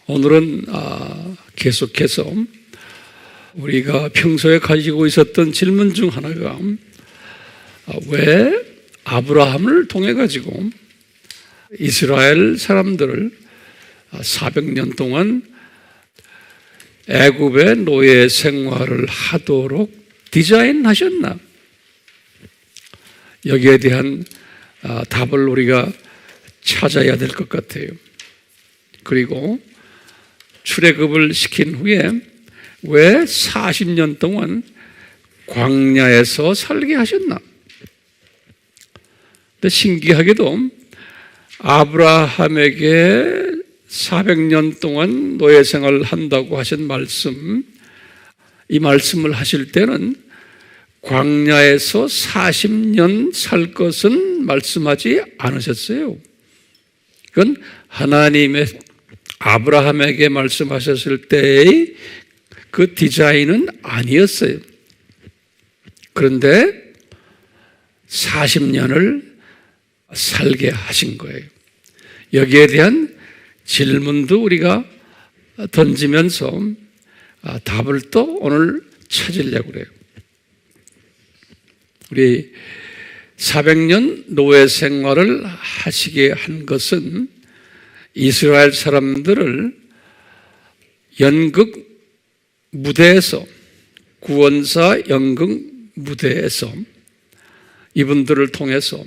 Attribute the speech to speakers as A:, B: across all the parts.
A: 오늘은 계속해서 우리가 평소에 가지고 있었던 질문 중 하나가 왜 아브라함을 통해 가지고 이스라엘 사람들을 400년 동안 애굽의 노예 생활을 하도록 디자인하셨나? 여기에 대한 답을 우리가 찾아야 될 것 같아요. 그리고 출애굽을 시킨 후에 왜 40년 동안 광야에서 살게 하셨나? 근데 신기하게도 아브라함에게 400년 동안 노예 생활을 한다고 하신 말씀, 이 말씀을 하실 때는 광야에서 40년 살 것은 말씀하지 않으셨어요. 그건 하나님의 아브라함에게 말씀하셨을 때의 그 디자인은 아니었어요. 그런데 40년을 살게 하신 거예요. 여기에 대한 질문도 우리가 던지면서 답을 또 오늘 찾으려고 그래요. 우리 400년 노예 생활을 하시게 한 것은 이스라엘 사람들을 연극 무대에서, 구원사 연극 무대에서 이분들을 통해서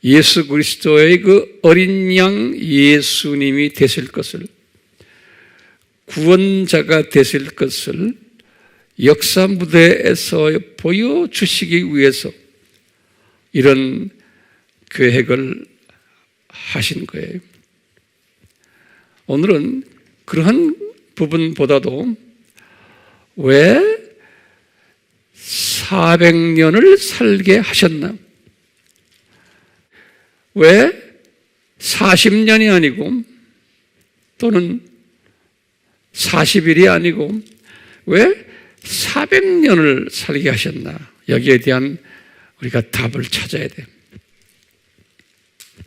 A: 예수 그리스도의 그 어린 양 예수님이 되실 것을, 구원자가 되실 것을 역사 무대에서 보여주시기 위해서 이런 계획을 하신 거예요. 오늘은 그러한 부분보다도 왜 400년을 살게 하셨나? 왜 40년이 아니고 또는 40일이 아니고 왜 400년을 살게 하셨나? 여기에 대한 우리가 답을 찾아야 돼요.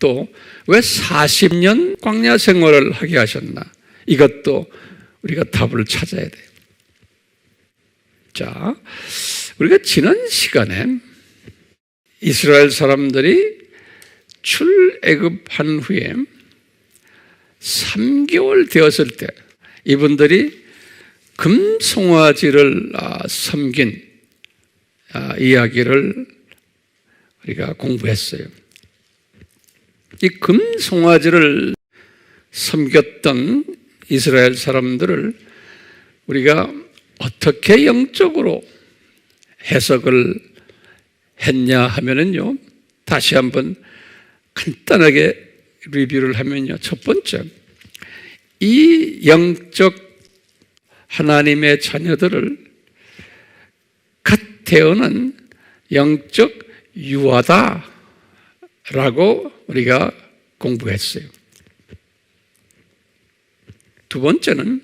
A: 또 왜 40년 광야 생활을 하게 하셨나? 이것도 우리가 답을 찾아야 돼요. 자, 우리가 지난 시간에 이스라엘 사람들이 출애굽한 후에 3개월 되었을 때 이분들이 금송아지를 섬긴 이야기를 우리가 공부했어요. 이 금송아지를 섬겼던 이스라엘 사람들을 우리가 어떻게 영적으로 해석을 했냐 하면은요, 다시 한번 간단하게 리뷰를 하면요, 첫 번째, 이 영적 하나님의 자녀들을 갓 태어난 영적 유아다라고 우리가 공부했어요. 두 번째는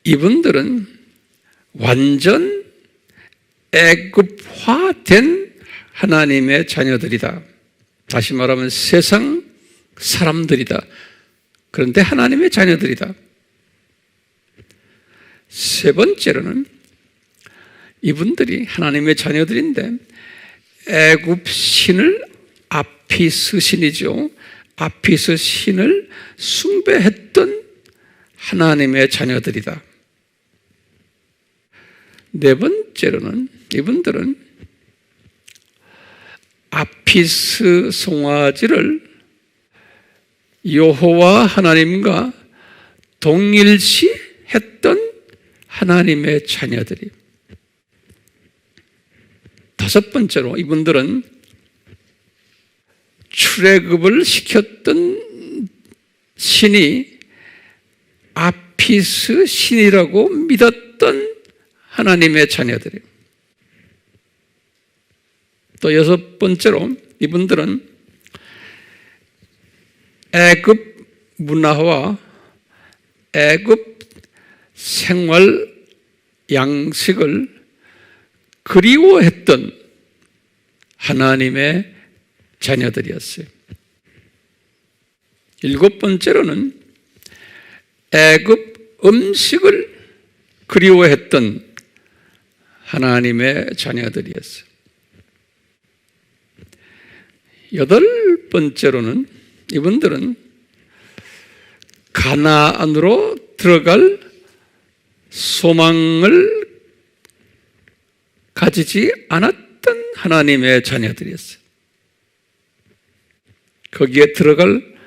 A: 이분들은 완전 애굽화된 하나님의 자녀들이다. 다시 말하면 세상 사람들이다. 그런데 하나님의 자녀들이다. 세 번째로는 이분들이 하나님의 자녀들인데 애굽 신을 아피스 신이죠. 아피스 신을 숭배했던 하나님의 자녀들이다. 네 번째로는 이분들은 아피스 송아지를 여호와 하나님과 동일시했던 하나님의 자녀들이. 다섯 번째로 이분들은 출애굽을 시켰던 신이 아피스 신이라고 믿었던 하나님의 자녀들이에요. 또 여섯 번째로 이분들은 애굽 문화와 애굽 생활 양식을 그리워했던 하나님의 자녀들이었어요. 7번째로는 애굽 음식을 그리워했던 하나님의 자녀들이었어요. 8번째로는 이분들은 가나안으로 들어갈 소망을 가지지 않았던 하나님의 자녀들이었어요. 거기에 들어갈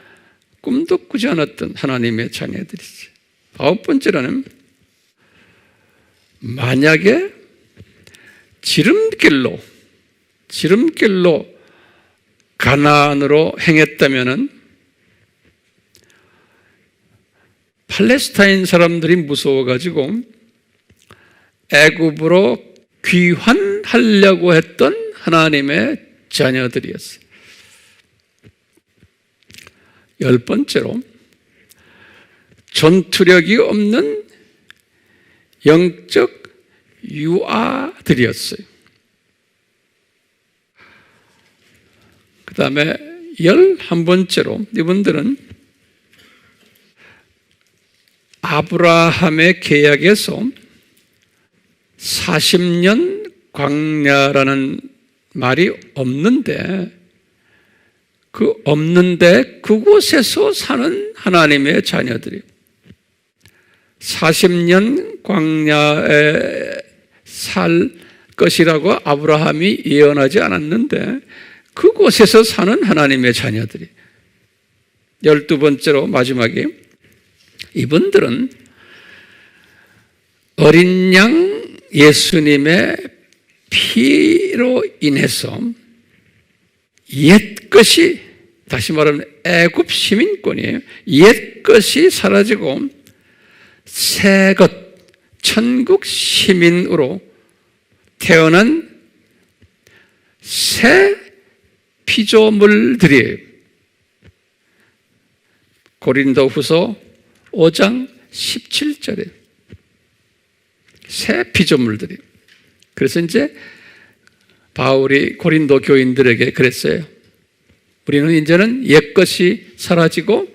A: 꿈도 꾸지 않았던 하나님의 자녀들이었어요. 9번째로는 만약에 지름길로 가나안으로 행했다면은 팔레스타인 사람들이 무서워가지고 애굽으로 귀환하려고 했던 하나님의 자녀들이었어요. 10번째로 전투력이 없는 영적 유아들이었어요. 그 다음에 11번째로 이분들은 아브라함의 계약에서 40년 광야라는 말이 없는데 그곳에서 사는 하나님의 자녀들이 40년 광야에 살 것이라고 아브라함이 예언하지 않았는데 그곳에서 사는 하나님의 자녀들이 12번째로 마지막에 이분들은 어린 양 예수님의 피로 인해서 옛것이 다시 말하면 애굽 시민권이에요. 옛것이 사라지고 새것 천국 시민으로 태어난 새 피조물들이에요. 고린도후서 5장 17절에 새 피조물들이. 그래서 이제 바울이 고린도 교인들에게 그랬어요. 우리는 이제는 옛것이 사라지고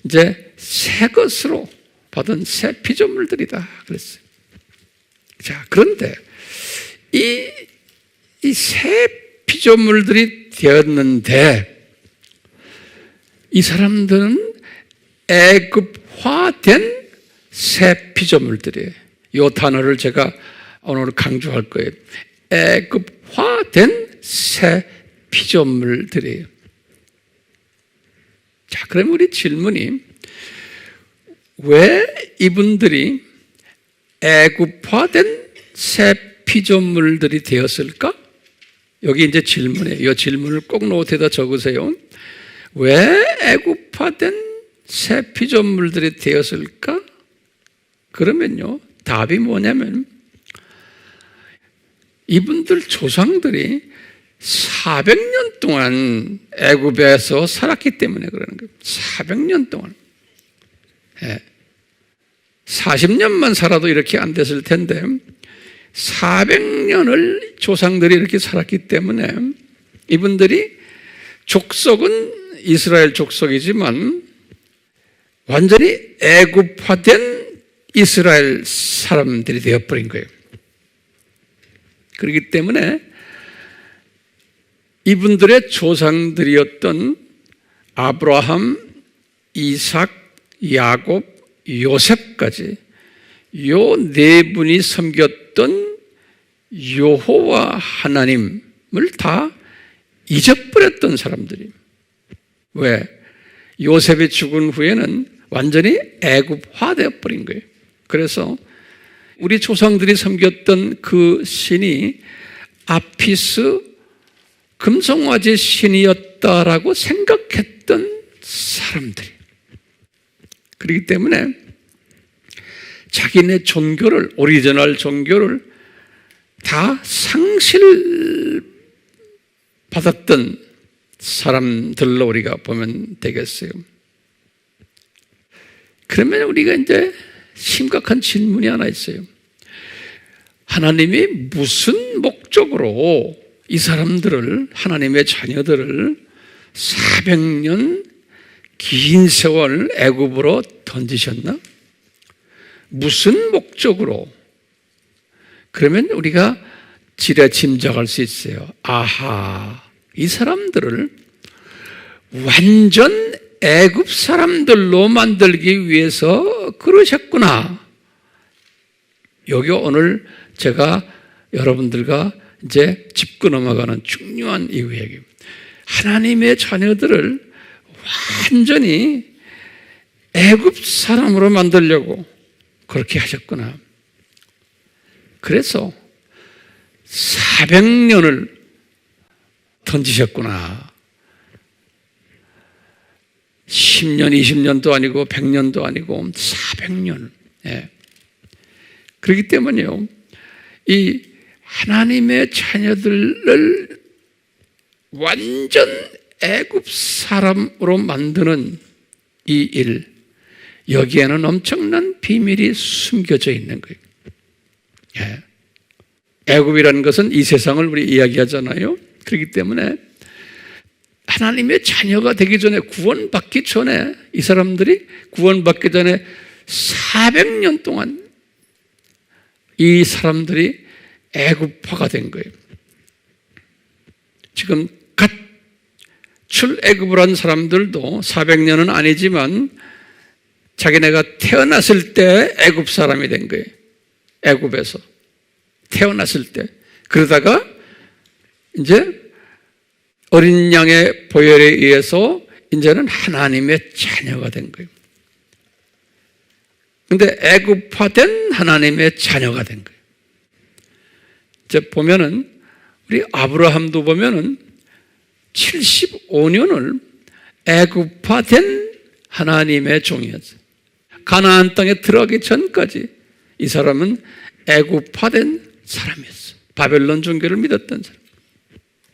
A: 이제 새 것으로 받은 새 피조물들이다 그랬어요. 자, 그런데 이 새 피조물들이 되었는데 이 사람들은 애굽화된 새 피조물들이에요. 이 단어를 제가 오늘 강조할 거예요. 애굽화된 새 피조물들이에요. 자, 그럼 우리 질문이 왜 이분들이 애굽화된 새 피조물들이 되었을까? 여기 이제 질문이에요. 이 질문을 꼭 노트에다 적으세요. 왜 애굽화된 새 피조물들이 되었을까? 그러면요, 답이 뭐냐면 이분들 조상들이 400년 동안 애굽에서 살았기 때문에 그러는 거예요. 400년 동안. 40년만 살아도 이렇게 안 됐을 텐데 400년을 조상들이 이렇게 살았기 때문에 이분들이 족속은 이스라엘 족속이지만 완전히 애굽화된 이스라엘 사람들이 되어버린 거예요. 그렇기 때문에 이분들의 조상들이었던 아브라함, 이삭, 야곱, 요셉까지 요 네 분이 섬겼던 여호와 하나님을 다 잊어버렸던 사람들이. 왜? 요셉이 죽은 후에는 완전히 애굽화되어 버린 거예요. 그래서 우리 조상들이 섬겼던 그 신이 아피스 금송아지 신이었다라고 생각했던 사람들이. 그렇기 때문에 자기네 종교를, 오리지널 종교를 다 상실받았던 사람들로 우리가 보면 되겠어요. 그러면 우리가 이제 심각한 질문이 하나 있어요. 하나님이 무슨 목적으로 이 사람들을, 하나님의 자녀들을 400년 긴 세월 애굽으로 던지셨나? 무슨 목적으로? 그러면 우리가 지레 짐작할 수 있어요. 아하, 이 사람들을 완전 애굽 사람들로 만들기 위해서 그러셨구나. 여기 오늘 제가 여러분들과 이제 짚고 넘어가는 중요한 이유예요. 하나님의 자녀들을 완전히 애굽 사람으로 만들려고 그렇게 하셨구나. 그래서 400년을 던지셨구나. 10년, 20년도 아니고 100년도 아니고 400년. 예. 그렇기 때문에요, 이 하나님의 자녀들을 완전 애굽 사람으로 만드는 이 일, 여기에는 엄청난 비밀이 숨겨져 있는 거예요. 예. 애굽이라는 것은 이 세상을 우리 이야기하잖아요. 그렇기 때문에 하나님의 자녀가 되기 전에, 구원받기 전에, 이 사람들이 구원받기 전에 400년 동안 이 사람들이 애굽화가 된 거예요. 지금 갓 출애굽을 한 사람들도 400년은 아니지만 자기네가 태어났을 때 애굽 사람이 된 거예요. 애굽에서 태어났을 때. 그러다가 이제 어린 양의 보혈에 의해서 이제는 하나님의 자녀가 된 거예요. 근데 애굽화된 하나님의 자녀가 된 거예요. 이제 보면은 우리 아브라함도 보면은 75년을 애굽화된 하나님의 종이었어요. 가나안 땅에 들어가기 전까지 이 사람은 애굽화된 사람이었어요. 바벨론 종교를 믿었던 사람.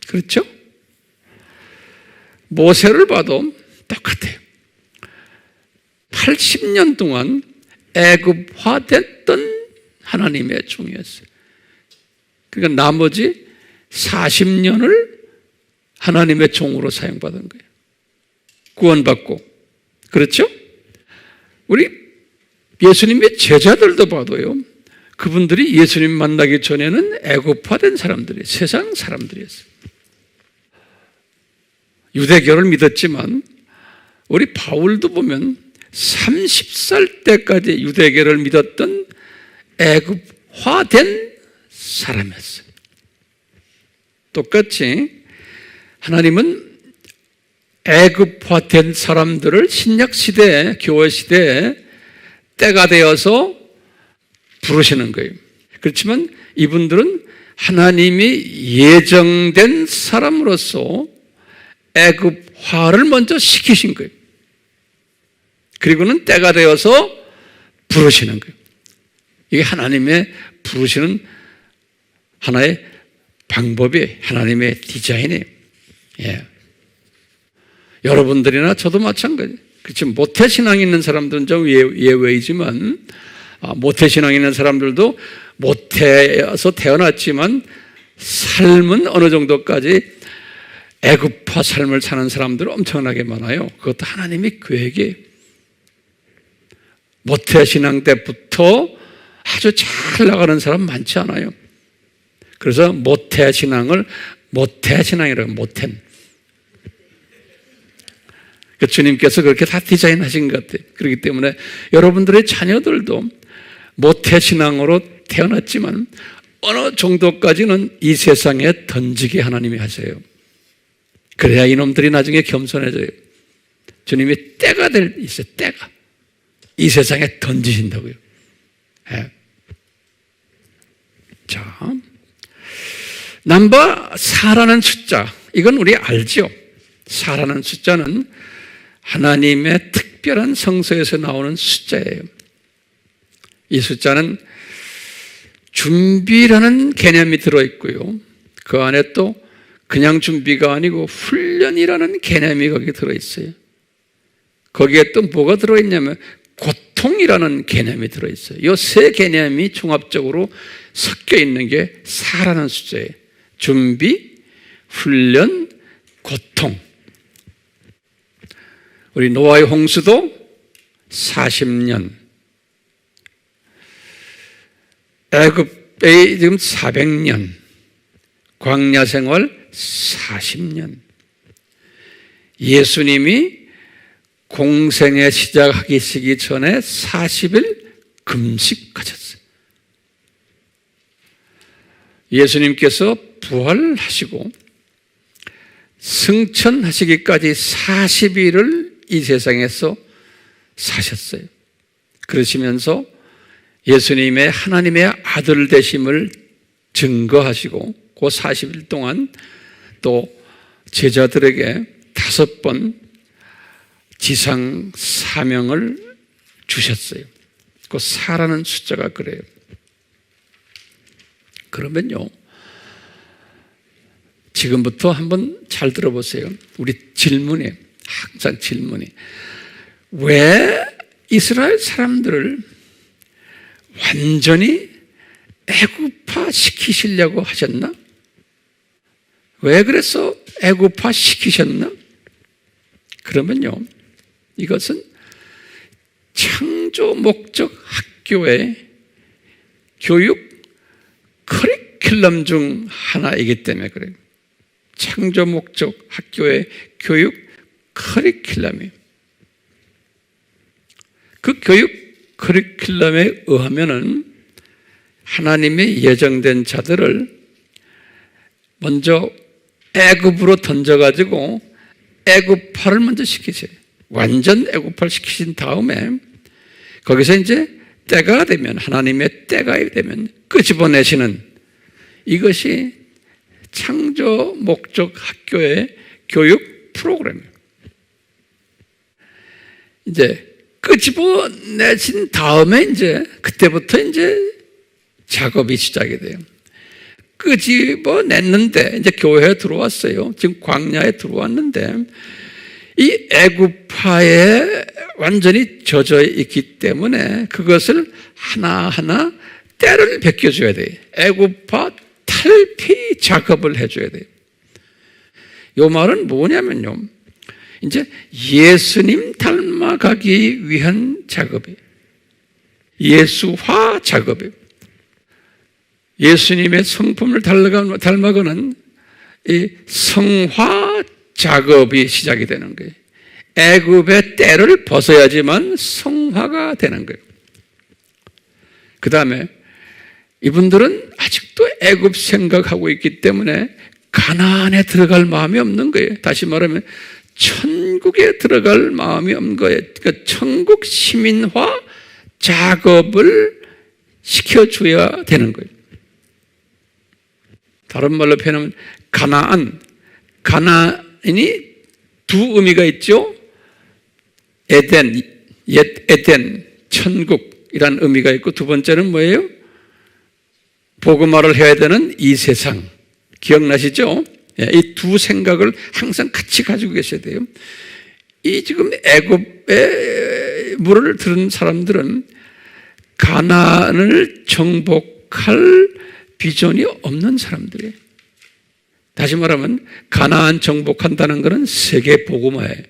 A: 그렇죠? 모세를 봐도 똑같아요. 80년 동안 애굽화됐던 하나님의 종이었어요. 그러니까 나머지 40년을 하나님의 종으로 사용받은 거예요. 구원받고. 그렇죠? 우리 예수님의 제자들도 봐도요, 그분들이 예수님 만나기 전에는 애굽화된 사람들이, 세상 사람들이었어요. 유대교를 믿었지만 우리 바울도 보면 30살 때까지 유대교를 믿었던 애굽화된 사람이었어요. 똑같이 하나님은 애굽화된 사람들을 신약시대에, 교회시대에 때가 되어서 부르시는 거예요. 그렇지만 이분들은 하나님이 예정된 사람으로서 애굽화를 먼저 시키신 거예요. 그리고는 때가 되어서 부르시는 거예요. 이게 하나님의 부르시는 하나의 방법이, 하나님의 디자인이에요. 예. 여러분들이나 저도 마찬가지. 그렇지, 모태신앙이 있는 사람들은 좀 예외이지만, 모태신앙이 있는 사람들도 모태에서 태어났지만 삶은 어느 정도까지 애굽화 삶을 사는 사람들 엄청나게 많아요. 그것도 하나님의 계획이에요. 모태신앙 때부터 아주 잘 나가는 사람 많지 않아요. 그래서 모태신앙을 모태신앙이라고, 모템. 주님께서 그렇게 다 디자인하신 것 같아요. 그렇기 때문에 여러분들의 자녀들도 모태신앙으로 태어났지만 어느 정도까지는 이 세상에 던지게 하나님이 하세요. 그래야 이놈들이 나중에 겸손해져요. 주님이 때가 있어요. 때가. 이 세상에 던지신다고요. 네. 자, 넘버 4라는 숫자, 이건 우리 알죠? 4라는 숫자는 하나님의 특별한 성서에서 나오는 숫자예요. 이 숫자는 준비라는 개념이 들어있고요, 그 안에 또 그냥 준비가 아니고 훈련이라는 개념이 거기에 들어있어요. 거기에 또 뭐가 들어있냐면 고통이라는 개념이 들어있어요. 이 세 개념이 종합적으로 섞여 있는 게 4라는 숫자예요. 준비, 훈련, 고통. 우리 노아의 홍수도 40년, 애굽에 지금 400년, 광야 생활 40년. 예수님이 공생애 시작하기 전에 40일 금식하셨어요. 예수님께서 부활하시고 승천하시기까지 40일을 이 세상에서 사셨어요. 그러시면서 예수님의 하나님의 아들 되심을 증거하시고 그 40일 동안 또 제자들에게 5번 지상 사명을 주셨어요. 그 4라는 숫자가 그래요. 그러면요, 지금부터 한번 잘 들어보세요. 우리 질문이, 항상 질문이, 왜 이스라엘 사람들을 완전히 애굽화 시키시려고 하셨나? 왜 그래서 애굽화 시키셨나? 그러면요, 이것은 창조 목적 학교의 교육 커리큘럼 중 하나이기 때문에 그래요. 창조 목적 학교의 교육 커리큘럼이, 그 교육 커리큘럼에 의하면은 하나님의 예정된 자들을 먼저 애굽으로 던져가지고 애굽화를 먼저 시키세요. 완전 애굽화를 시키신 다음에 거기서 이제 때가 되면, 하나님의 때가 되면 끄집어내시는, 이것이 창조 목적 학교의 교육 프로그램이에요. 이제 끄집어내신 다음에 이제 그때부터 이제 작업이 시작이 돼요. 끄집어냈는데 이제 교회에 들어왔어요. 지금 광야에 들어왔는데 이 애굽화에 완전히 젖어 있기 때문에 그것을 하나하나 때를 베껴줘야 돼요. 애굽화 탈피 작업을 해줘야 돼요. 이 말은 뭐냐면요, 이제 예수님 닮아가기 위한 작업이에요. 예수화 작업이에요. 예수님의 성품을 닮아가는 이 성화 작업이 시작이 되는 거예요. 애굽의 때를 벗어야지만 성화가 되는 거예요. 그 다음에 이분들은 아직도 애굽 생각하고 있기 때문에 가나안에 들어갈 마음이 없는 거예요. 다시 말하면 천국에 들어갈 마음이 없는 거예요. 그러니까 천국 시민화 작업을 시켜줘야 되는 거예요. 다른 말로 표현하면 가나안이 두 의미가 있죠. 에덴, 옛 에덴, 천국이라는 의미가 있고, 두 번째는 뭐예요? 복음화를 해야 되는 이 세상. 기억나시죠? 이 두 생각을 항상 같이 가지고 계셔야 돼요. 이 지금 애굽의 물을 들은 사람들은 가나안을 정복할 비전이 없는 사람들이에요. 다시 말하면 가나안 정복한다는 것은 세계 복음화예요.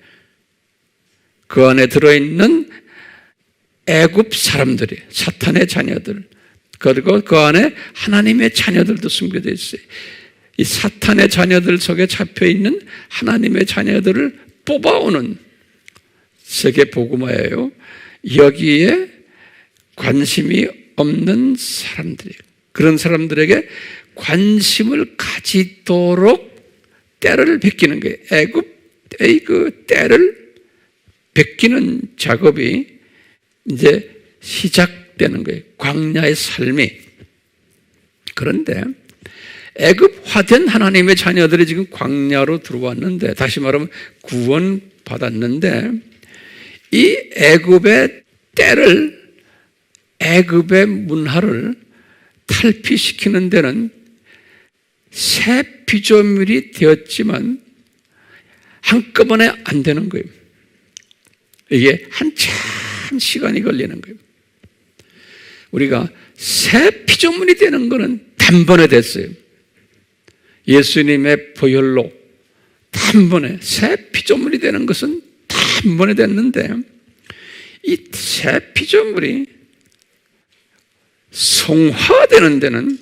A: 그 안에 들어있는 애굽 사람들이, 사탄의 자녀들, 그리고 그 안에 하나님의 자녀들도 숨겨져 있어요. 이 사탄의 자녀들 속에 잡혀있는 하나님의 자녀들을 뽑아오는 세계 복음화예요. 여기에 관심이 없는 사람들이에요. 그런 사람들에게 관심을 가지도록 때를 베끼는 거예요. 애굽의 그 때를 베끼는 작업이 이제 시작되는 거예요. 광야의 삶이. 그런데 애굽화된 하나님의 자녀들이 지금 광야로 들어왔는데, 다시 말하면 구원받았는데, 이 애굽의 때를, 애굽의 문화를 탈피시키는 데는 새 피조물이 되었지만 한꺼번에 안 되는 거예요. 이게 한참 시간이 걸리는 거예요. 우리가 새 피조물이 되는 것은 단번에 됐어요. 예수님의 보혈로 단번에 새 피조물이 되는 것은 한 번에 됐는데 이 새 피조물이 성화되는 데는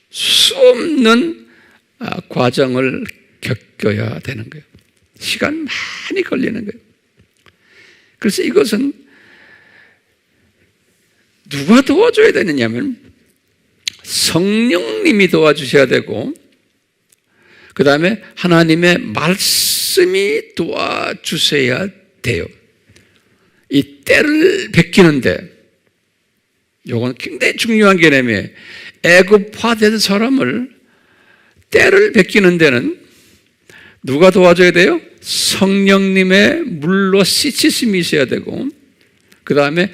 A: 수 없는 과정을 겪어야 되는 거예요. 시간 많이 걸리는 거예요. 그래서 이것은 누가 도와줘야 되느냐면 성령님이 도와주셔야 되고, 그 다음에 하나님의 말씀이 도와주셔야 돼요. 이 때를 베끼는데, 이건 굉장히 중요한 개념이에요. 애굽화된 사람을 때를 베끼는 데는 누가 도와줘야 돼요? 성령님의 물로 씻으심이 있어야 되고, 그 다음에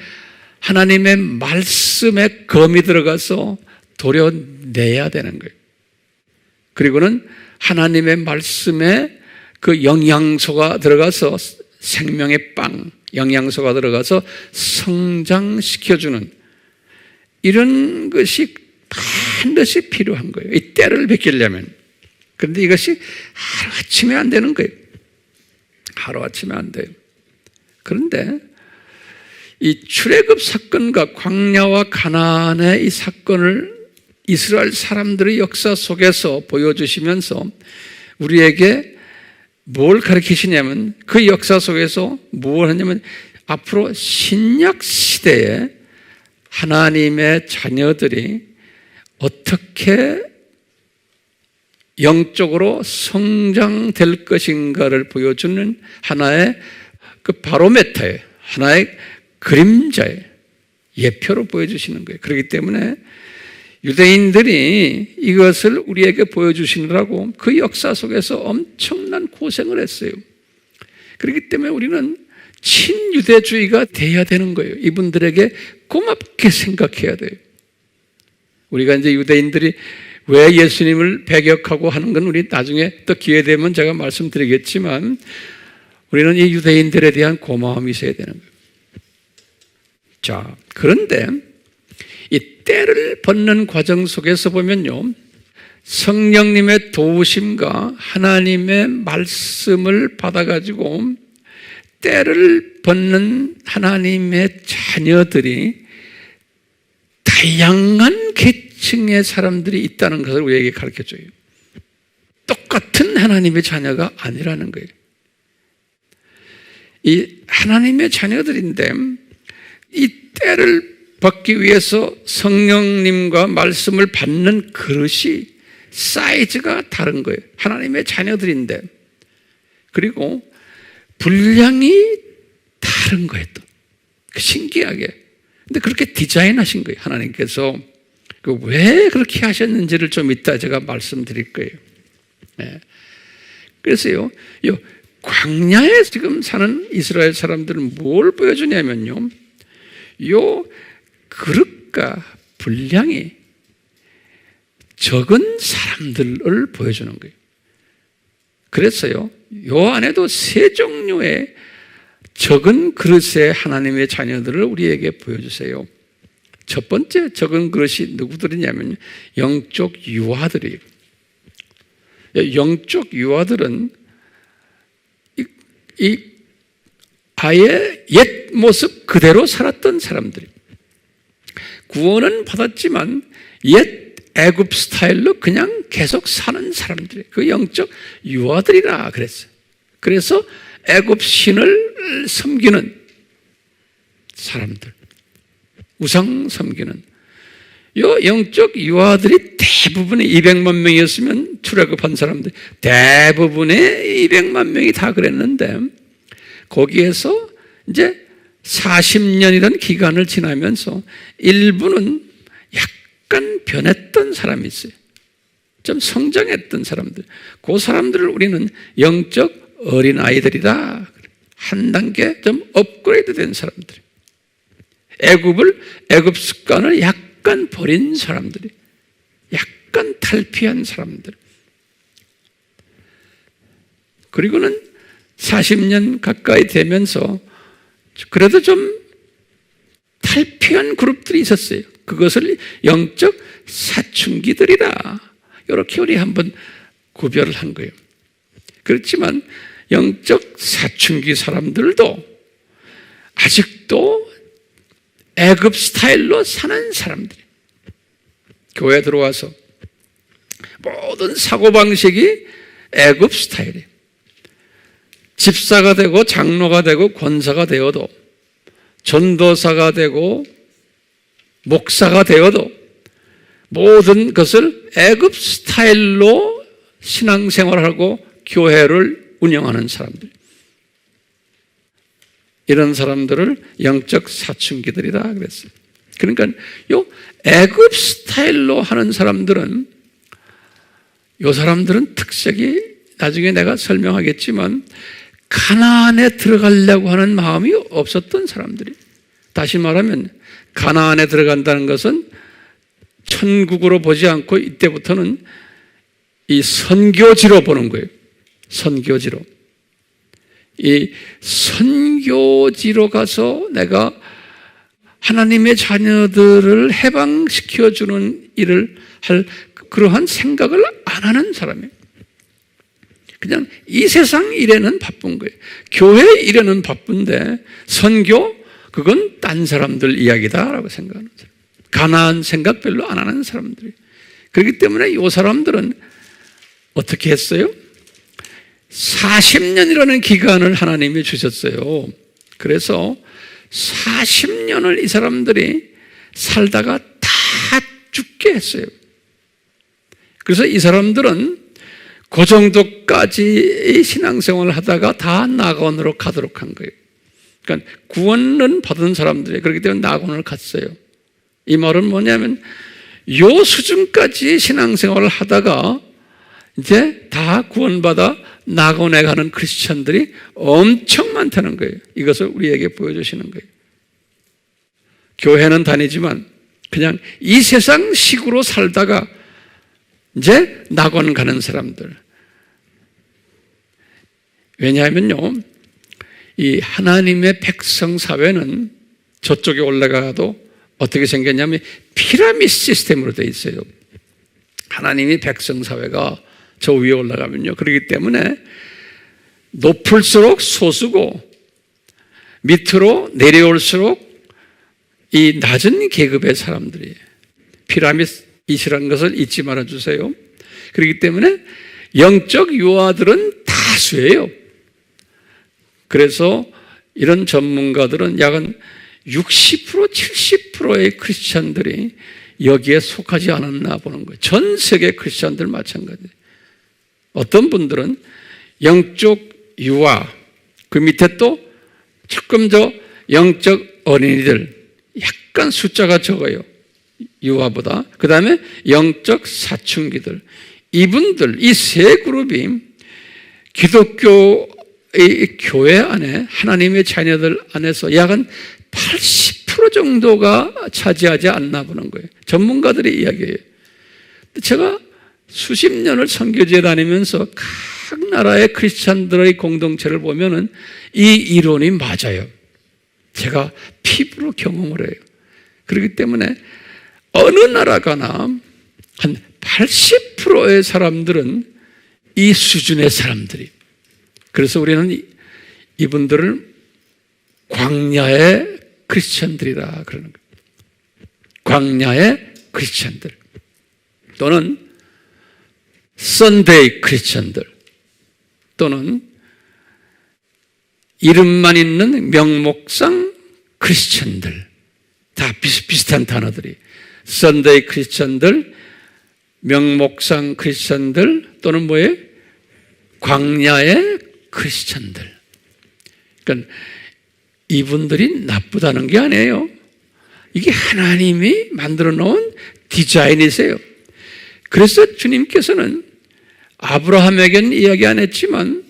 A: 하나님의 말씀에 검이 들어가서 도려내야 되는 거예요. 그리고는 하나님의 말씀에 그 영양소가 들어가서 생명의 빵, 영양소가 들어가서 성장시켜주는 이런 것이 반드시 필요한 거예요. 이 때를 베끼려면. 그런데 이것이 하루아침에 안 되는 거예요. 하루아침에 안 돼요. 그런데 이 출애굽 사건과 광야와 가나안의 이 사건을 이스라엘 사람들의 역사 속에서 보여주시면서 우리에게 뭘 가르치시냐면, 그 역사 속에서 뭘 하냐면 앞으로 신약 시대에 하나님의 자녀들이 어떻게 영적으로 성장될 것인가를 보여주는 하나의 그 바로메터예요. 하나의 그림자예요. 예표로 보여주시는 거예요. 그렇기 때문에 유대인들이 이것을 우리에게 보여주시느라고 그 역사 속에서 엄청난 고생을 했어요. 그렇기 때문에 우리는 친유대주의가 돼야 되는 거예요. 이분들에게 고맙게 생각해야 돼요. 우리가 이제 유대인들이 왜 예수님을 배격하고 하는 건 우리 나중에 또 기회 되면 제가 말씀드리겠지만, 우리는 이 유대인들에 대한 고마움이 있어야 되는 거예요. 자, 그런데 이 때를 벗는 과정 속에서 보면요, 성령님의 도우심과 하나님의 말씀을 받아가지고 때를 벗는 하나님의 자녀들이 다양한 계층의 사람들이 있다는 것을 우리에게 가르쳐줘요. 똑같은 하나님의 자녀가 아니라는 거예요. 이 하나님의 자녀들인데 이 때를 받기 위해서 성령님과 말씀을 받는 그릇이 사이즈가 다른 거예요. 하나님의 자녀들인데, 그리고 분량이 다른 거예요. 또 신기하게. 근데 그렇게 디자인하신 거예요. 하나님께서. 왜 그렇게 하셨는지를 좀 이따 제가 말씀드릴 거예요. 네. 그래서요, 이 광야에 지금 사는 이스라엘 사람들은 뭘 보여주냐면요, 요 그릇과 분량이 적은 사람들을 보여주는 거예요. 그래서요, 요 안에도 세 종류의 적은 그릇의 하나님의 자녀들을 우리에게 보여주세요. 첫 번째 적은 그릇이 누구들이냐면 영적 유아들이에요. 영적 유아들은 아예 옛 모습 그대로 살았던 사람들이에요. 구원은 받았지만 옛 애굽 스타일로 그냥 계속 사는 사람들이에요. 그 영적 유아들이라 그랬어요. 그래서 애굽 신을 섬기는 사람들, 우상 섬기는 요 영적 유아들이 대부분의 200만 명이었으면 출애굽한 사람들 대부분의 200만 명이 다 그랬는데, 거기에서 이제 40년이라는 기간을 지나면서 일부는 약간 변했던 사람이 있어요. 좀 성장했던 사람들. 그 사람들을 우리는 영적 어린아이들이다. 한 단계 좀 업그레이드 된 사람들. 애굽 습관을 약간 버린 사람들이, 약간 탈피한 사람들. 그리고는 40년 가까이 되면서 그래도 좀 탈피한 그룹들이 있었어요. 그것을 영적 사춘기들이다. 이렇게 우리 한번 구별을 한 거예요. 그렇지만 영적 사춘기 사람들도 아직도 애굽 스타일로 사는 사람들이 교회에 들어와서 모든 사고방식이 애굽 스타일이에요. 집사가 되고 장로가 되고 권사가 되어도 전도사가 되고 목사가 되어도 모든 것을 애굽 스타일로 신앙생활하고 교회를 운영하는 사람들, 이런 사람들을 영적 사춘기들이다 그랬어요. 그러니까 요 애굽 스타일로 하는 사람들은, 요 사람들은 특색이 나중에 내가 설명하겠지만 가나안에 들어가려고 하는 마음이 없었던 사람들이. 다시 말하면 가나안에 들어간다는 것은 천국으로 보지 않고 이때부터는 이 선교지로 보는 거예요. 선교지로. 이 선교지로 가서 내가 하나님의 자녀들을 해방시켜주는 일을 할 그러한 생각을 안 하는 사람이에요. 그냥 이 세상 일에는 바쁜 거예요. 교회 일에는 바쁜데 선교, 그건 딴 사람들 이야기다라고 생각하는 사람. 가나안 생각 별로 안 하는 사람들이. 그렇기 때문에 이 사람들은 어떻게 했어요? 40년이라는 기간을 하나님이 주셨어요. 그래서 40년을 이 사람들이 살다가 다 죽게 했어요. 그래서 이 사람들은 그 정도까지 신앙생활을 하다가 다 낙원으로 가도록 한 거예요. 그러니까 구원은 받은 사람들이 그렇기 때문에 낙원을 갔어요. 이 말은 뭐냐면 요 수준까지 신앙생활을 하다가 이제 다 구원받아 낙원에 가는 크리스천들이 엄청 많다는 거예요. 이것을 우리에게 보여주시는 거예요. 교회는 다니지만 그냥 이 세상 식으로 살다가 이제 낙원 가는 사람들. 왜냐하면요, 이 하나님의 백성 사회는 저쪽에 올라가도 어떻게 생겼냐면 피라미드 시스템으로 되어 있어요. 하나님이 백성 사회가 저 위에 올라가면요, 그렇기 때문에 높을수록 소수고 밑으로 내려올수록 이 낮은 계급의 사람들이에요. 피라미드이라는 것을 잊지 말아주세요. 그렇기 때문에 영적 유아들은 다수예요. 그래서 이런 전문가들은 약 60%, 70%의 크리스찬들이 여기에 속하지 않았나 보는 거예요. 전 세계 크리스찬들 마찬가지예요. 어떤 분들은 영적 유아, 그 밑에 또 조금 더 영적 어린이들, 약간 숫자가 적어요. 유아보다. 그 다음에 영적 사춘기들. 이분들, 이 세 그룹이 기독교의 교회 안에, 하나님의 자녀들 안에서 약 80% 정도가 차지하지 않나 보는 거예요. 전문가들의 이야기예요. 제가 수십 년을 선교지에 다니면서 각 나라의 크리스찬들의 공동체를 보면은 이 이론이 맞아요. 제가 피부로 경험을 해요. 그렇기 때문에 어느 나라 가나 한 80%의 사람들은 이 수준의 사람들이. 그래서 우리는 이분들을 광야의 크리스찬들이라 그러는 거예요. 광야의 크리스찬들 또는 선데이 크리스찬들 또는 이름만 있는 명목상 크리스찬들, 다 비슷비슷한 단어들이. 선데이 크리스찬들, 명목상 크리스찬들 또는 뭐예요? 광야의 크리스찬들. 그러니까 이분들이 나쁘다는 게 아니에요. 이게 하나님이 만들어 놓은 디자인이세요. 그래서 주님께서는 아브라함에게는 이야기 안 했지만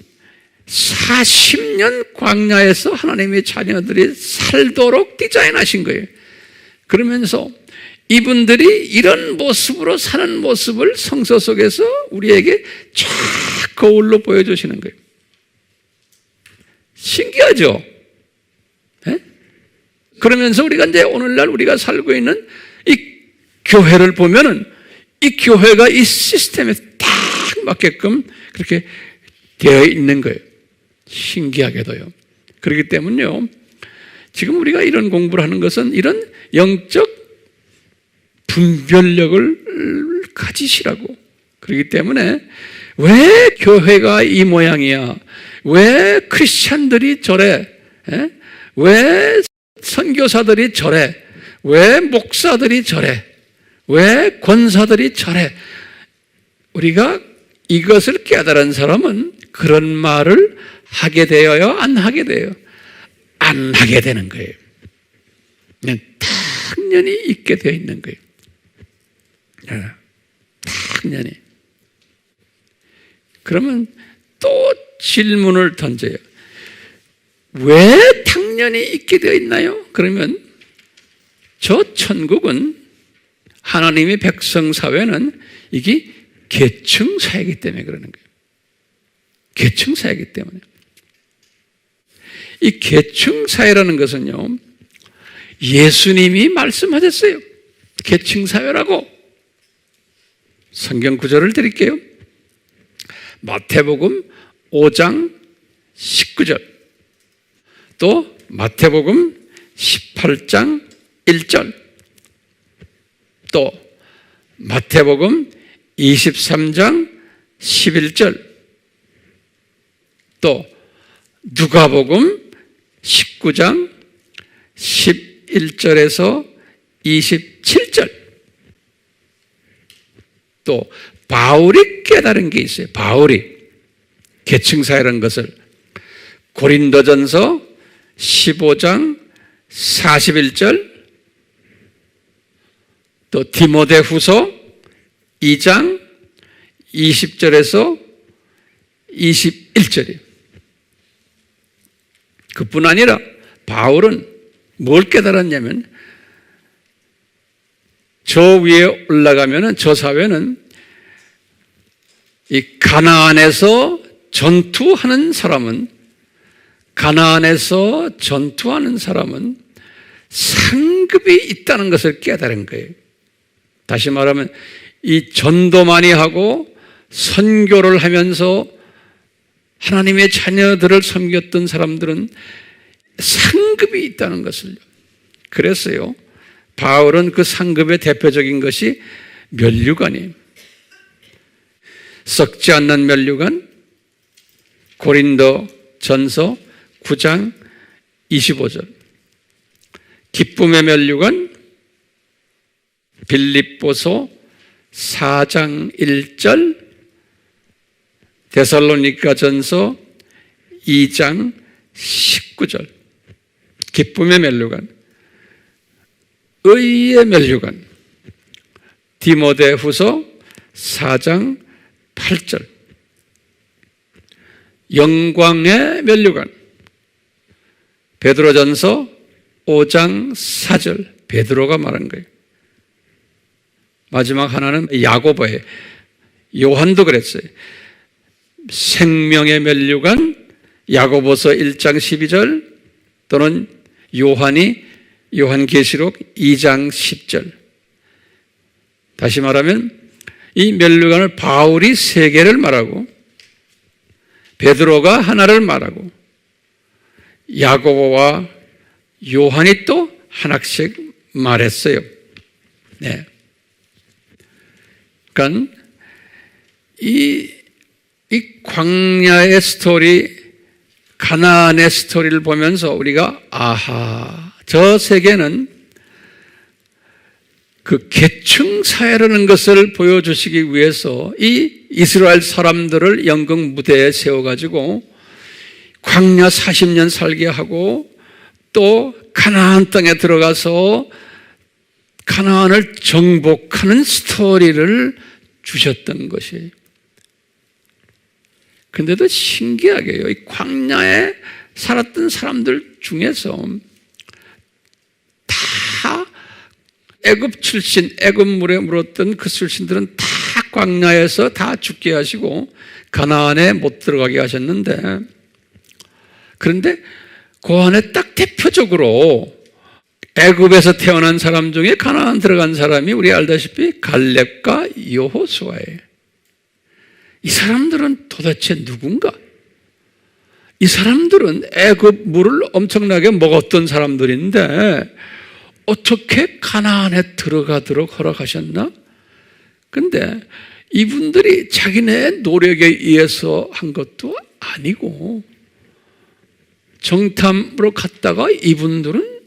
A: 40년 광야에서 하나님의 자녀들이 살도록 디자인하신 거예요. 그러면서 이분들이 이런 모습으로 사는 모습을 성서 속에서 우리에게 쫙 거울로 보여주시는 거예요. 신기하죠? 네? 그러면서 우리가 이제 오늘날 우리가 살고 있는 이 교회를 보면은 이 교회가 이 시스템에 딱 맞게끔 그렇게 되어 있는 거예요. 신기하게도요. 그렇기 때문에요, 지금 우리가 이런 공부를 하는 것은 이런 영적 분별력을 가지시라고. 그렇기 때문에 왜 교회가 이 모양이야? 왜 크리스찬들이 저래? 왜 선교사들이 저래? 왜 목사들이 저래? 왜 권사들이 저래? 우리가 이것을 깨달은 사람은 그런 말을 하게 되어요? 안 하게 돼요? 안 하게 되는 거예요. 그냥 당연히 있게 되어 있는 거예요. 당연히. 그러면 또 질문을 던져요. 왜 당연히 있게 되어 있나요? 그러면 저 천국은, 하나님의 백성 사회는 이게 계층 사회이기 때문에 그러는 거예요. 계층 사회이기 때문에. 이 계층 사회라는 것은요, 예수님이 말씀하셨어요. 계층 사회라고. 성경 구절을 드릴게요. 마태복음 5장 19절, 또 마태복음 18장 1절, 또 마태복음 23장 11절, 또 누가복음 19장 11절에서 27절, 또 바울이 깨달은 게 있어요. 바울이 계층사회라는 것을 고린도전서 15장 41절, 또 디모데후서 2장 20절에서 21절이에요. 그뿐 아니라 바울은 뭘 깨달았냐면, 저 위에 올라가면은 저 사회는 이 가나안에서 전투하는 사람은, 가나안에서 전투하는 사람은 상급이 있다는 것을 깨달은 거예요. 다시 말하면 이 전도 많이 하고 선교를 하면서 하나님의 자녀들을 섬겼던 사람들은 상급이 있다는 것을요. 그랬어요. 바울은 그 상급의 대표적인 것이 면류관이에요. 썩지 않는 면류관, 고린도 전서 9장 25절. 기쁨의 면류관, 빌립보서 4장 1절, 데살로니가 전서 2장 19절. 기쁨의 면류관, 의의 면류관, 디모데후서 4장 8절. 영광의 면류관, 베드로전서 5장 4절. 베드로가 말한 거예요. 마지막 하나는 야고보예요. 요한도 그랬어요. 생명의 면류관, 야고보서 1장 12절, 또는 요한이 요한계시록 2장 10절. 다시 말하면 이 면류관을 바울이 3개를 말하고, 베드로가 하나를 말하고, 야고보와 요한이 또 하나씩 말했어요. 네. 그러니까 이 광야의 스토리, 가나안의 스토리를 보면서 우리가 아하, 저 세계는 그 계층 사회라는 것을 보여주시기 위해서 이 이스라엘 사람들을 연극 무대에 세워가지고 광야 40년 살게 하고, 또 가나안 땅에 들어가서 가나안을 정복하는 스토리를 주셨던 것이에요. 근데도 신기하게요, 이 광야에 살았던 사람들 중에서 다 애굽 출신, 애굽 물에 물었던 그 출신들은 다 광야에서 다 죽게 하시고 가나안에 못 들어가게 하셨는데, 그런데 그 안에 딱 대표적으로 애굽에서 태어난 사람 중에 가나안 들어간 사람이 우리 알다시피 갈렙과 여호수아예요. 이 사람들은 도대체 누군가? 이 사람들은 애굽 물을 엄청나게 먹었던 사람들인데 어떻게 가나안에 들어가도록 허락하셨나? 근데 이분들이 자기네 노력에 의해서 한 것도 아니고 정탐으로 갔다가 이분들은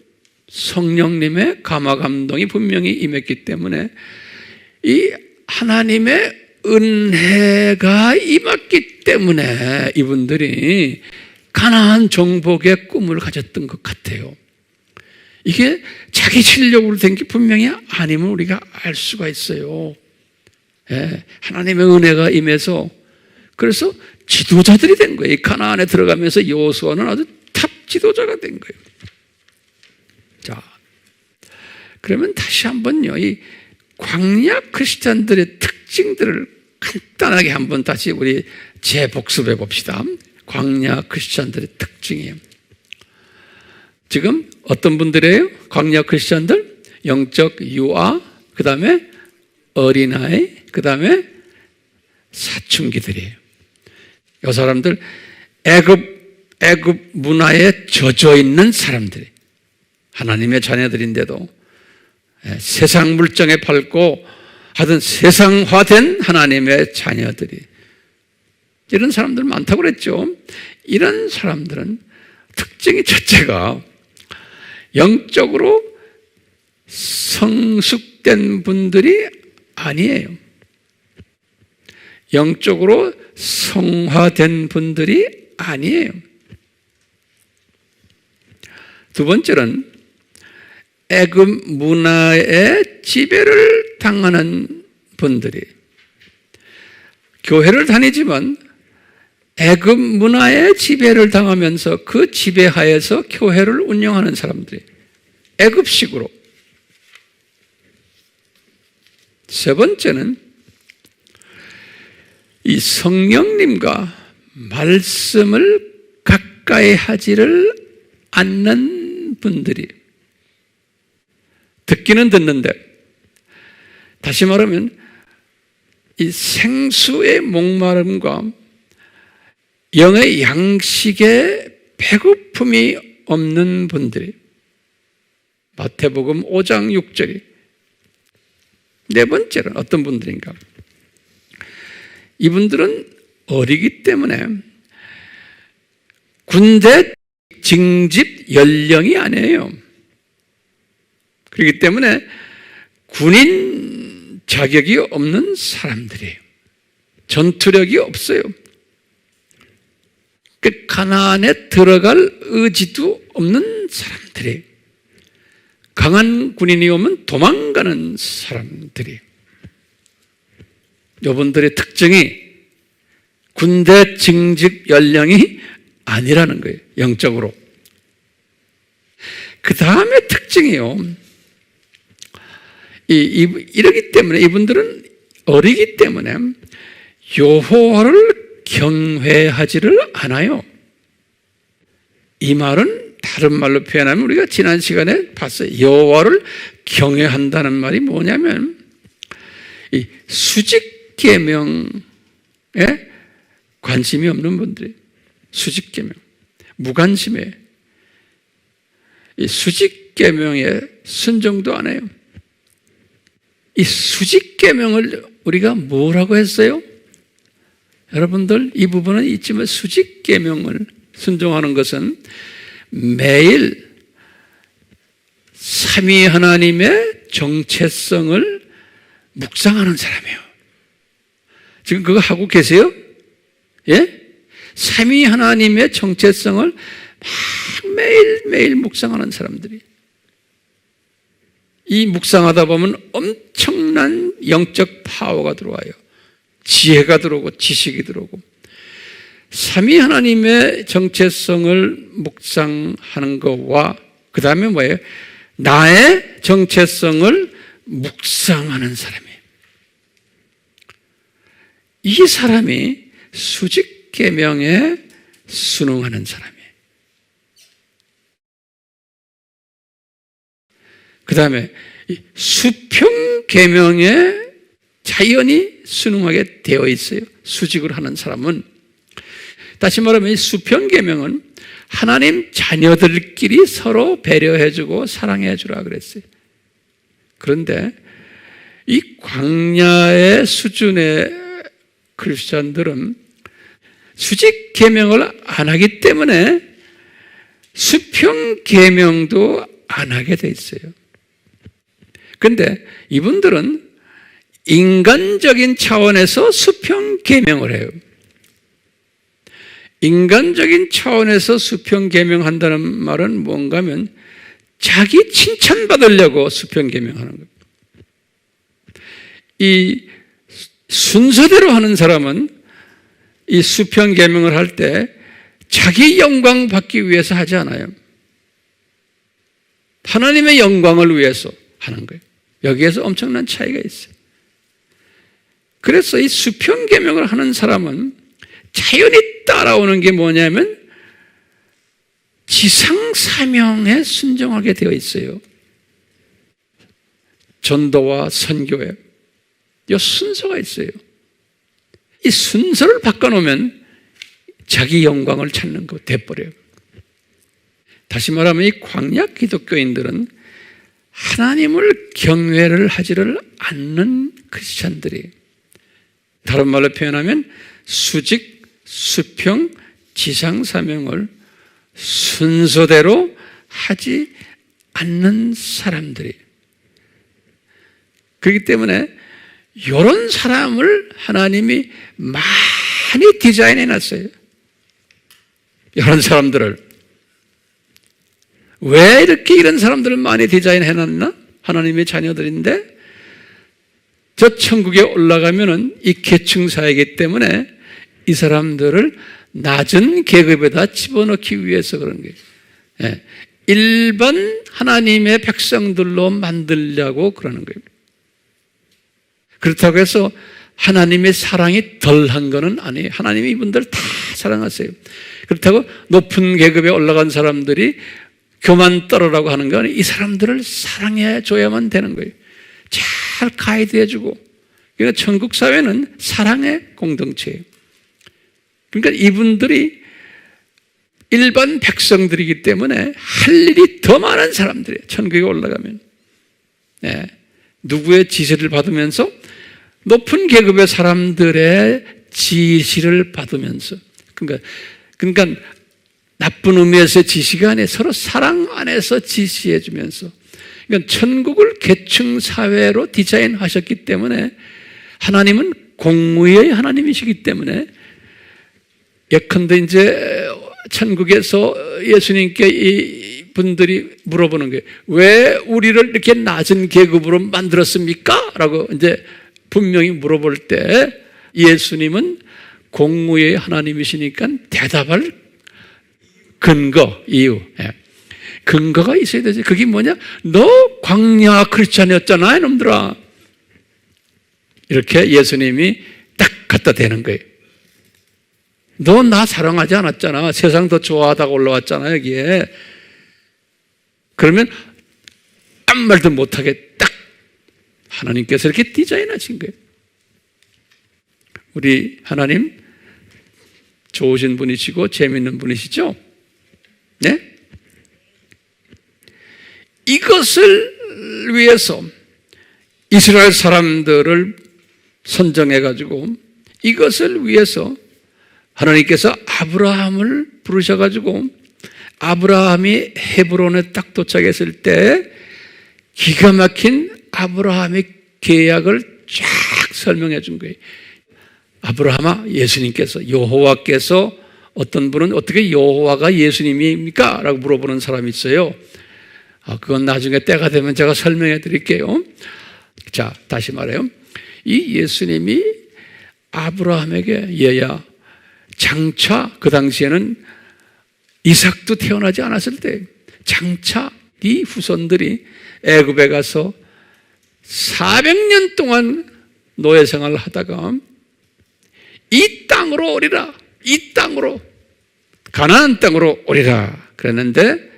A: 성령님의 감화 감동이 분명히 임했기 때문에 이 하나님의 은혜가 임했기 때문에 이분들이 가나안 정복의 꿈을 가졌던 것 같아요. 이게 자기 실력으로 된 게 분명히 아님을 우리가 알 수가 있어요. 예, 하나님의 은혜가 임해서 그래서 지도자들이 된 거예요. 이 가나안에 들어가면서 여호수아는 아주 탑 지도자가 된 거예요. 자, 그러면 다시 한번요, 이 광야 크리스찬들의 특징들을 간단하게 한번 다시 우리 재복습해 봅시다. 광야 크리스찬들의 특징이에요. 지금 어떤 분들이에요? 광야 크리스찬들? 영적 유아, 그 다음에 어린아이, 그 다음에 사춘기들이에요. 이 사람들 애굽 문화에 젖어 있는 사람들이 하나님의 자녀들인데도 세상 물정에 밟고 하여튼 세상화된 하나님의 자녀들이 이런 사람들 많다고 그랬죠. 이런 사람들은 특징이 첫째가 영적으로 성숙된 분들이 아니에요. 영적으로 성화된 분들이 아니에요. 두 번째는 애굽 문화의 지배를 당하는 분들이 교회를 다니지만 애굽 문화의 지배를 당하면서 그 지배하에서 교회를 운영하는 사람들이 애굽식으로. 세 번째는 이 성령님과 말씀을 가까이 하지를 않는 분들이 듣기는 듣는데 다시 말하면 이 생수의 목마름과 영의 양식의 배고픔이 없는 분들이 마태복음 5장 6절이 네 번째는 어떤 분들인가? 이분들은 어리기 때문에 군대 징집 연령이 아니에요. 그렇기 때문에 군인 자격이 없는 사람들이에요. 전투력이 없어요. 그 가나안에 들어갈 의지도 없는 사람들이에요. 강한 군인이 오면 도망가는 사람들이에요. 여러분들의 특징이 군대 징집 연령이 아니라는 거예요. 영적으로. 그 다음에 특징이요. 이러기 때문에 이분들은 어리기 때문에 여호와를 경외하지를 않아요. 이 말은 다른 말로 표현하면 우리가 지난 시간에 봤어요. 여호와를 경외한다는 말이 뭐냐면 이 수직 계명에 관심이 없는 분들이 수직 계명, 무관심해. 이 수직 계명에 순종도 안 해요. 이 수직 계명을 우리가 뭐라고 했어요? 여러분들 이 부분은 있지만 수직 계명을 순종하는 것은 매일 삼위 하나님의 정체성을 묵상하는 사람이에요. 지금 그거 하고 계세요? 예? 삼위 하나님의 정체성을 막 매일매일 묵상하는 사람들이 이 묵상하다 보면 엄청난 영적 파워가 들어와요. 지혜가 들어오고 지식이 들어오고 삼위 하나님의 정체성을 묵상하는 것과 그 다음에 뭐예요? 나의 정체성을 묵상하는 사람이에요. 이 사람이 수직 계명에 순응하는 사람이에요. 그 다음에 수평 계명에 자연히 순응하게 되어 있어요. 수직을 하는 사람은 다시 말하면 이 수평계명은 하나님 자녀들끼리 서로 배려해주고 사랑해주라 그랬어요. 그런데 이 광야의 수준의 크리스찬들은 수직 계명을 안 하기 때문에 수평 계명도 안 하게 돼 있어요. 그런데 이분들은 인간적인 차원에서 수평 계명을 해요. 인간적인 차원에서 수평 계명한다는 말은 뭔가 하면 자기 칭찬받으려고 수평 계명하는 거예요. 이 순서대로 하는 사람은 이 수평 계명을 할 때 자기 영광 받기 위해서 하지 않아요. 하나님의 영광을 위해서 하는 거예요. 여기에서 엄청난 차이가 있어요. 그래서 이 수평 계명을 하는 사람은 자연히 따라오는 게 뭐냐면 지상 사명에 순종하게 되어 있어요. 전도와 선교에 이 순서가 있어요. 이 순서를 바꿔놓으면 자기 영광을 찾는 거 돼버려요. 다시 말하면 이 광야 기독교인들은 하나님을 경외를 하지를 않는 크리스찬들이에요. 다른 말로 표현하면 수직, 수평, 지상 사명을 순서대로 하지 않는 사람들이에요. 그렇기 때문에 이런 사람을 하나님이 많이 디자인해 놨어요. 이런 사람들을. 왜 이렇게 이런 사람들을 많이 디자인해 놨나? 하나님의 자녀들인데 저 천국에 올라가면은 이 계층사이기 때문에 이 사람들을 낮은 계급에다 집어넣기 위해서 그런 거예요. 예. 일반 하나님의 백성들로 만들려고 그러는 거예요. 그렇다고 해서 하나님의 사랑이 덜한 것은 아니에요. 하나님이 이분들 다 사랑하세요. 그렇다고 높은 계급에 올라간 사람들이 교만 떨어라고 하는 건 이 사람들을 사랑해 줘야만 되는 거예요. 잘 가이드해 주고. 그러니까 천국 사회는 사랑의 공동체예요. 그러니까 이분들이 일반 백성들이기 때문에 할 일이 더 많은 사람들이에요. 천국에 올라가면. 네. 누구의 지시를 받으면서 높은 계급의 사람들의 지시를 받으면서 그러니까 나쁜 의미에서의 지시가 아니라 서로 사랑 안에서 지시해 주면서 그러니까 천국을 계층 사회로 디자인하셨기 때문에 하나님은 공의의 하나님이시기 때문에 예컨대 이제 천국에서 예수님께 이 분들이 물어보는 거예요. 왜 우리를 이렇게 낮은 계급으로 만들었습니까? 라고 이제 분명히 물어볼 때 예수님은 공의의 하나님이시니까 대답할 근거, 이유. 근거가 있어야 되지. 그게 뭐냐? 너 광야 크리스찬이었잖아, 이놈들아. 이렇게 예수님이 딱 갖다 대는 거예요. 너 나 사랑하지 않았잖아. 세상 더 좋아하다가 올라왔잖아, 여기에. 그러면 아무 말도 못하게 딱 하나님께서 이렇게 디자인하신 거예요. 우리 하나님 좋으신 분이시고 재밌는 분이시죠? 네? 이것을 위해서 이스라엘 사람들을 선정해가지고 이것을 위해서 하나님께서 아브라함을 부르셔가지고 아브라함이 헤브론에 딱 도착했을 때 기가 막힌 아브라함의 계약을 쫙 설명해 준 거예요. 아브라함아, 예수님께서, 여호와께서, 어떤 분은 어떻게 여호와가 예수님입니까? 라고 물어보는 사람이 있어요. 그건 나중에 때가 되면 제가 설명해 드릴게요. 자, 다시 말해요. 이 예수님이 아브라함에게 얘야, 장차 그 당시에는 이삭도 태어나지 않았을 때 장차 이 후손들이 애굽에 가서 400년 동안 노예 생활을 하다가 이 땅으로 오리라, 이 땅으로, 가나안 땅으로 오리라 그랬는데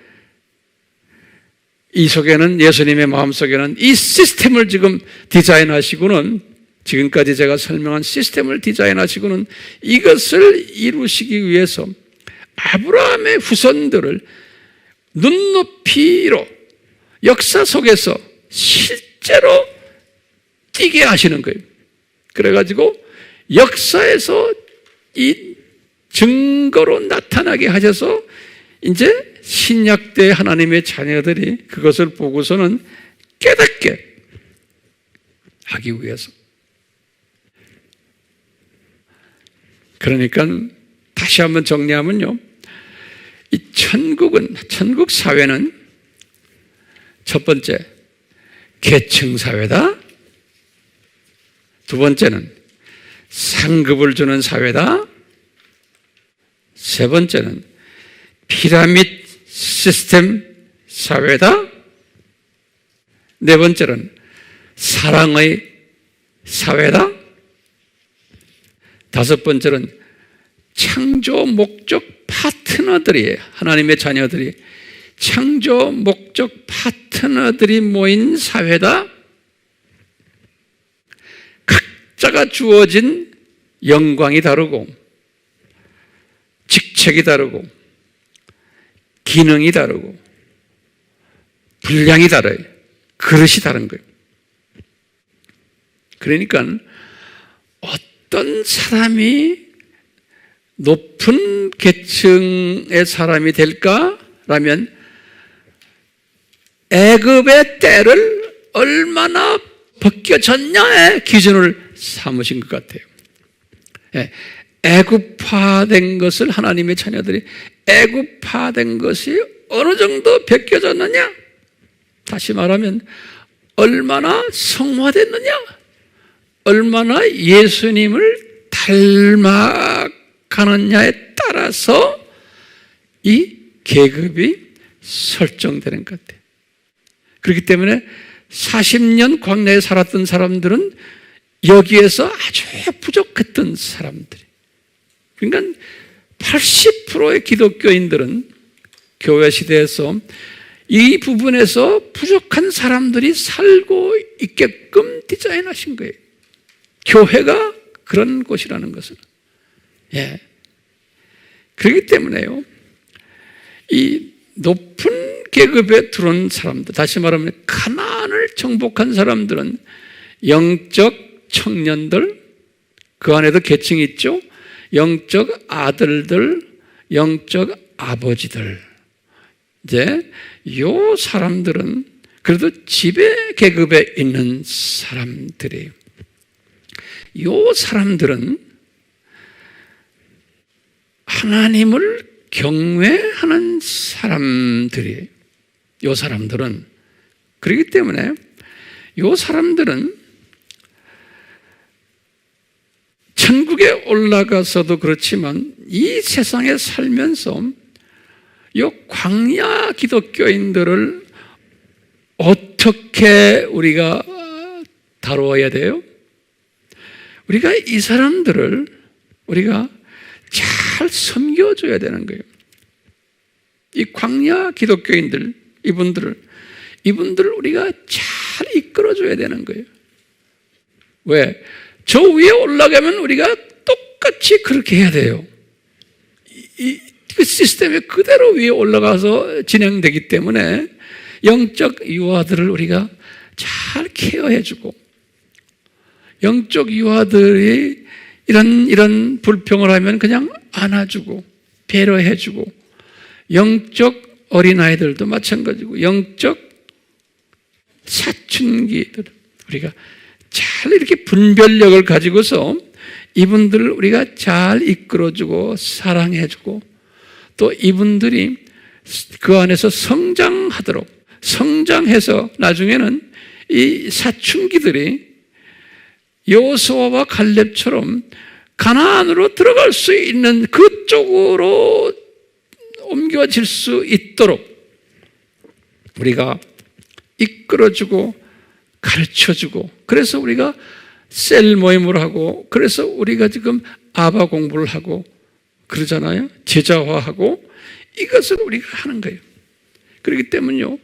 A: 이 속에는, 예수님의 마음속에는 이 시스템을 지금 디자인하시고는 지금까지 제가 설명한 시스템을 디자인하시고는 이것을 이루시기 위해서 아브라함의 후손들을 눈높이로 역사 속에서 실제로 뛰게 하시는 거예요. 그래가지고 역사에서 이 증거로 나타나게 하셔서 이제 신약 때 하나님의 자녀들이 그것을 보고서는 깨닫게 하기 위해서. 그러니까 다시 한번 정리하면요, 이 천국 사회는 첫 번째 계층 사회다. 두 번째는 상급을 주는 사회다. 세 번째는 피라미드 시스템 사회다. 네 번째는 사랑의 사회다. 다섯 번째는 창조 목적 파트너들이, 하나님의 자녀들이 창조 목적 파트너들이 모인 사회다. 각자가 주어진 영광이 다르고 직책이 다르고 기능이 다르고 분량이 다르요. 그릇이 다른 거예요. 그러니까 어떤 사람이 높은 계층의 사람이 될까라면 애굽의 때를 얼마나 벗겨졌냐의 기준을 삼으신 것 같아요. 애굽화된 것을, 하나님의 자녀들이 애굽화된 것이 어느 정도 벗겨졌느냐? 다시 말하면 얼마나 성화됐느냐? 얼마나 예수님을 닮아가느냐에 따라서 이 계급이 설정되는 것 같아요. 그렇기 때문에 40년 광야에 살았던 사람들은 여기에서 아주 부족했던 사람들이, 그러니까 80%의 기독교인들은 교회 시대에서 이 부분에서 부족한 사람들이 살고 있게끔 디자인하신 거예요. 교회가 그런 곳이라는 것은. 그렇기 때문에요, 이 높은 계급에 들어온 사람들, 다시 말하면 가나안을 정복한 사람들은 영적 청년들, 그 안에도 계층이 있죠. 영적 아들들, 영적 아버지들. 이제 요 사람들은 그래도 지배 계급에 있는 사람들이에요. 요 사람들은 하나님을 경외하는 사람들이에요. 요 사람들은. 그렇기 때문에 요 사람들은 천국에 올라가서도 그렇지만 이 세상에 살면서 요 광야 기독교인들을 어떻게 우리가 다루어야 돼요? 우리가 이 사람들을 우리가 잘 섬겨줘야 되는 거예요. 이 광야 기독교인들, 이분들을 우리가 잘 이끌어줘야 되는 거예요. 왜? 저 위에 올라가면 우리가 똑같이 그렇게 해야 돼요. 그 시스템에 그대로 위에 올라가서 진행되기 때문에 영적 유아들을 우리가 잘 케어해주고, 영적 유아들이 이런 불평을 하면 그냥 안아주고 배려해주고, 영적 어린아이들도 마찬가지고 영적 사춘기들 우리가 잘 이렇게 분별력을 가지고서 이분들을 우리가 잘 이끌어주고 사랑해주고, 또 이분들이 그 안에서 성장해서 나중에는 이 사춘기들이 여호수아와 갈렙처럼 가나안으로 들어갈 수 있는 그쪽으로 옮겨질 수 있도록 우리가 이끌어주고 가르쳐주고, 그래서 우리가 셀 모임을 하고, 그래서 우리가 지금 아바 공부를 하고 그러잖아요. 제자화하고, 이것을 우리가 하는 거예요. 그렇기 때문에요,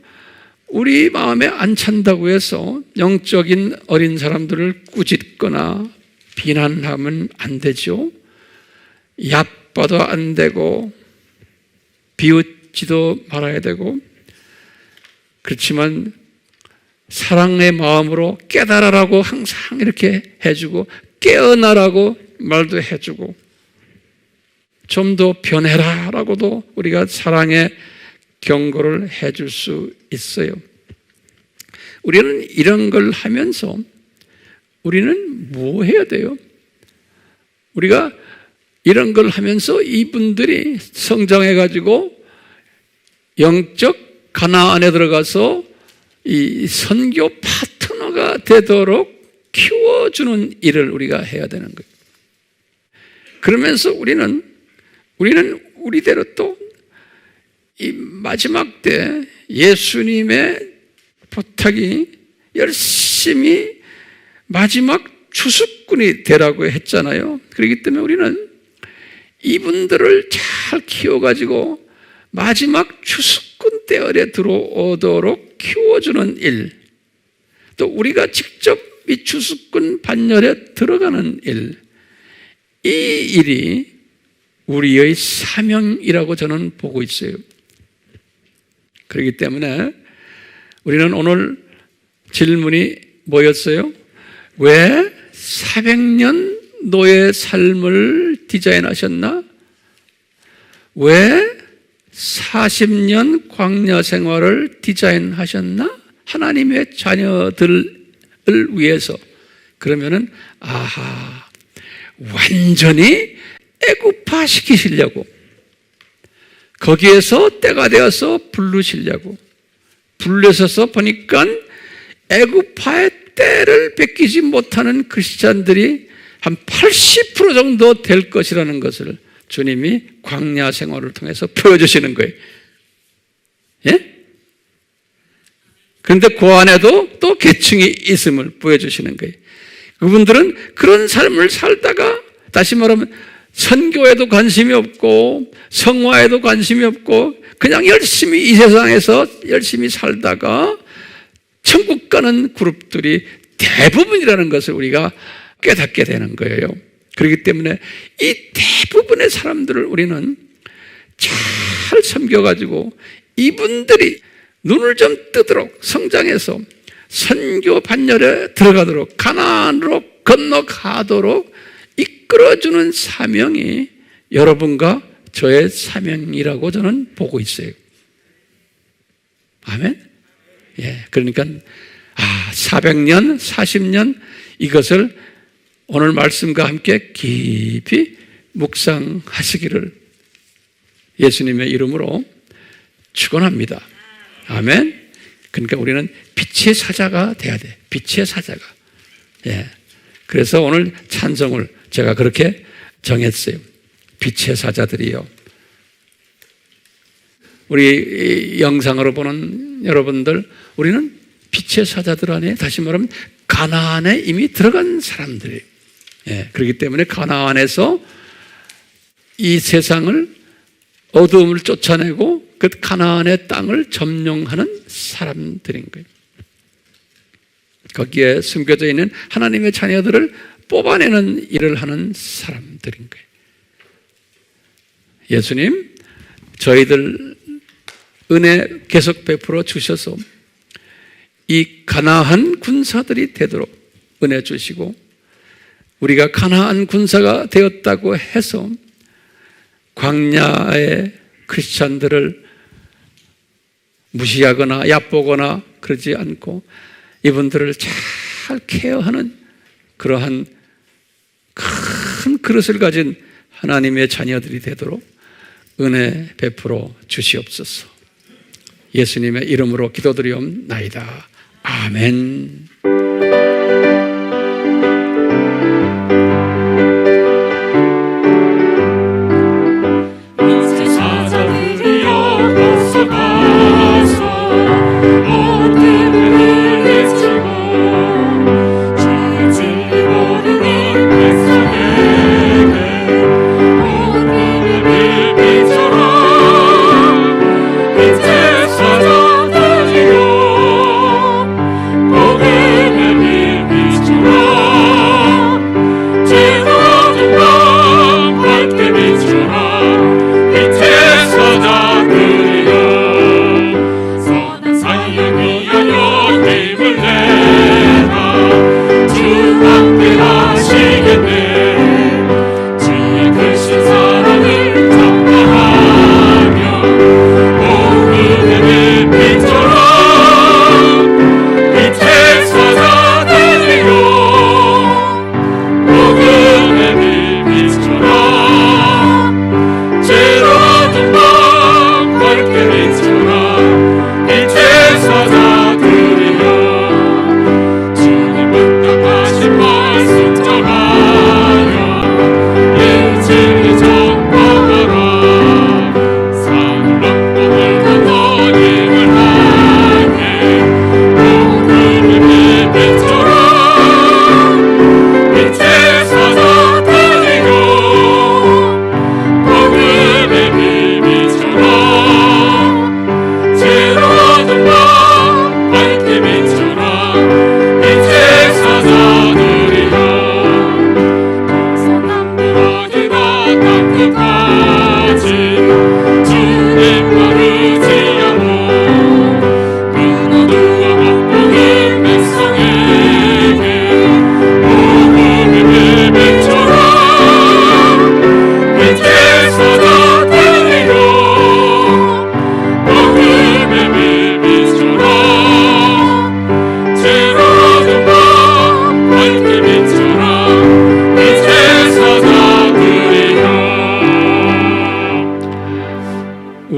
A: 우리 마음에 안 찬다고 해서 영적인 어린 사람들을 꾸짖거나 비난하면 안 되죠. 얕봐도 안 되고 비웃지도 말아야 되고, 그렇지만 사랑의 마음으로 깨달아라고 항상 이렇게 해주고, 깨어나라고 말도 해주고, 좀 더 변해라 라고도 우리가 사랑의 경고를 해줄 수 있어요. 우리는 이런 걸 하면서 우리는 뭐 해야 돼요? 우리가 이런 걸 하면서 이분들이 성장해가지고 영적 가나안에 들어가서 이 선교 파트너가 되도록 키워주는 일을 우리가 해야 되는 거예요. 그러면서 우리는 우리대로 또 이 마지막 때 예수님의 부탁이 열심히 마지막 추수꾼이 되라고 했잖아요. 그렇기 때문에 우리는 이분들을 잘 키워가지고 마지막 추수꾼 때열에 들어오도록 키워주는 일, 또 우리가 직접 이 추수꾼 반열에 들어가는 일, 이 일이 우리의 사명이라고 저는 보고 있어요. 그렇기 때문에 우리는 오늘 질문이 뭐였어요? 왜 400년 노예 삶을 디자인하셨나? 왜 40년 광야 생활을 디자인하셨나? 하나님의 자녀들을 위해서. 그러면은 아하, 완전히 애굽화 시키시려고, 거기에서 때가 되어서 부르시려고. 불러서서 보니까 애굽화의 때를 뺏기지 못하는 크리스찬들이 한 80% 정도 될 것이라는 것을 주님이 광야 생활을 통해서 보여주시는 거예요. 예? 그런데 그 안에도 또 계층이 있음을 보여주시는 거예요. 그분들은 그런 삶을 살다가, 다시 말하면 선교에도 관심이 없고 성화에도 관심이 없고 그냥 열심히 이 세상에서 열심히 살다가 천국 가는 그룹들이 대부분이라는 것을 우리가 깨닫게 되는 거예요. 그렇기 때문에 이 대부분의 사람들을 우리는 잘 섬겨가지고 이분들이 눈을 좀 뜨도록 성장해서 선교 반열에 들어가도록, 가나안으로 건너가도록 이끌어주는 사명이 여러분과 저의 사명이라고 저는 보고 있어요. 아멘? 예, 그러니까 400년, 40년 이것을 오늘 말씀과 함께 깊이 묵상하시기를 예수님의 이름으로 축원합니다. 아멘. 그러니까 우리는 빛의 사자가 돼야 돼. 빛의 사자가. 예. 그래서 오늘 찬송을 제가 그렇게 정했어요. 빛의 사자들이요. 우리 영상으로 보는 여러분들, 우리는 빛의 사자들 안에, 다시 말하면 가나안에 이미 들어간 사람들이에요. 예, 그렇기 때문에 가나안에서 이 세상을, 어두움을 쫓아내고 그 가나안의 땅을 점령하는 사람들인 거예요. 거기에 숨겨져 있는 하나님의 자녀들을 뽑아내는 일을 하는 사람들인 거예요. 예수님, 저희들 은혜 계속 베풀어 주셔서 이 가나안 군사들이 되도록 은혜 주시고, 우리가 가나안 군사가 되었다고 해서 광야의 크리스찬들을 무시하거나 얕보거나 그러지 않고 이분들을 잘 케어하는 그러한 큰 그릇을 가진 하나님의 자녀들이 되도록 은혜 베풀어 주시옵소서. 예수님의 이름으로 기도드리옵나이다. 아멘.
B: 빛의 사자들이여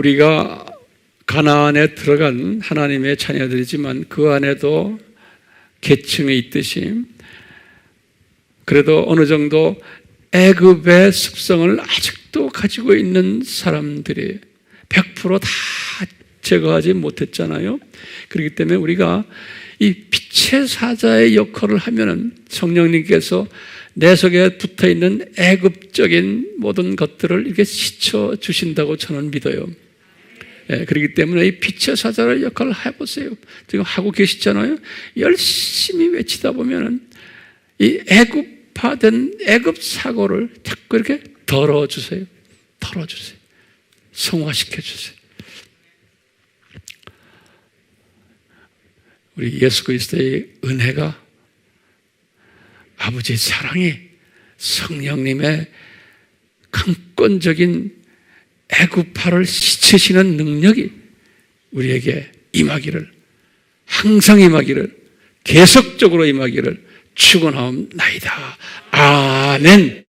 A: 우리가 가나안에 들어간 하나님의 자녀들이지만 그 안에도 계층이 있듯이 그래도 어느 정도 애굽의 습성을 아직도 가지고 있는 사람들이 100%다 제거하지 못했잖아요. 그렇기 때문에 우리가 이 빛의 사자의 역할을 하면은 성령님께서 내 속에 붙어 있는 애굽적인 모든 것들을 이렇게 씻어 주신다고 저는 믿어요. 그렇기 때문에 이 빛의 사자의 역할을 해보세요. 지금 하고 계시잖아요. 열심히 외치다 보면은 이 애굽화된 애굽 사고를 자꾸 이렇게 덜어주세요. 덜어주세요. 성화시켜주세요. 우리 예수 그리스도의 은혜가, 아버지의 사랑이, 성령님의 강권적인 애굽파를 씻으시는 능력이 우리에게 임하기를, 항상 임하기를, 계속적으로 임하기를 축원하옵나이다. 아멘.